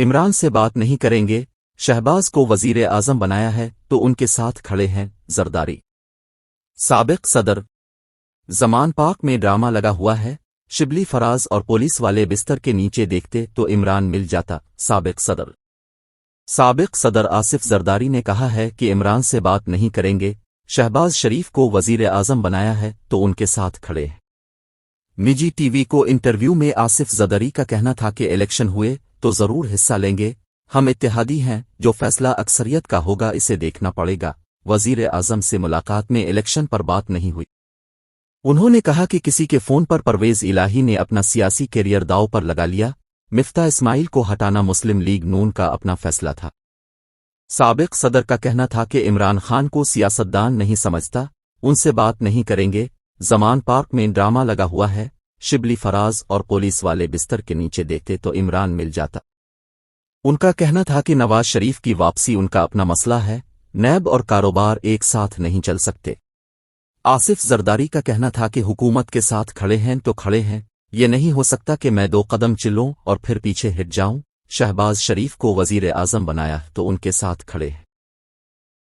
عمران سے بات نہیں کریں گے، شہباز کو وزیر اعظم بنایا ہے تو ان کے ساتھ کھڑے ہیں زرداری۔ سابق صدر زمان پاک میں ڈرامہ لگا ہوا ہے، شبلی فراز اور پولیس والے بستر کے نیچے دیکھتے تو عمران مل جاتا۔ سابق صدر آصف زرداری نے کہا ہے کہ عمران سے بات نہیں کریں گے، شہباز شریف کو وزیر اعظم بنایا ہے تو ان کے ساتھ کھڑے ہیں۔ نجی ٹی وی کو انٹرویو میں آصف زرداری کا کہنا تھا کہ الیکشن ہوئے تو ضرور حصہ لیں گے، ہم اتحادی ہیں، جو فیصلہ اکثریت کا ہوگا اسے دیکھنا پڑے گا۔ وزیر اعظم سے ملاقات میں الیکشن پر بات نہیں ہوئی۔ انہوں نے کہا کہ کسی کے فون پر پرویز الہی نے اپنا سیاسی کیریئر داؤ پر لگا لیا، مفتاح اسماعیل کو ہٹانا مسلم لیگ نون کا اپنا فیصلہ تھا۔ سابق صدر کا کہنا تھا کہ عمران خان کو سیاستدان نہیں سمجھتا، ان سے بات نہیں کریں گے، زمان پارک میں ڈرامہ لگا ہوا ہے، شبلی فراز اور پولیس والے بستر کے نیچے دیکھتے تو عمران مل جاتا۔ ان کا کہنا تھا کہ نواز شریف کی واپسی ان کا اپنا مسئلہ ہے، نیب اور کاروبار ایک ساتھ نہیں چل سکتے۔ آصف زرداری کا کہنا تھا کہ حکومت کے ساتھ کھڑے ہیں تو کھڑے ہیں، یہ نہیں ہو سکتا کہ میں 2 قدم چلوں اور پھر پیچھے ہٹ جاؤں۔ شہباز شریف کو وزیر اعظم بنایا تو ان کے ساتھ کھڑے ہیں۔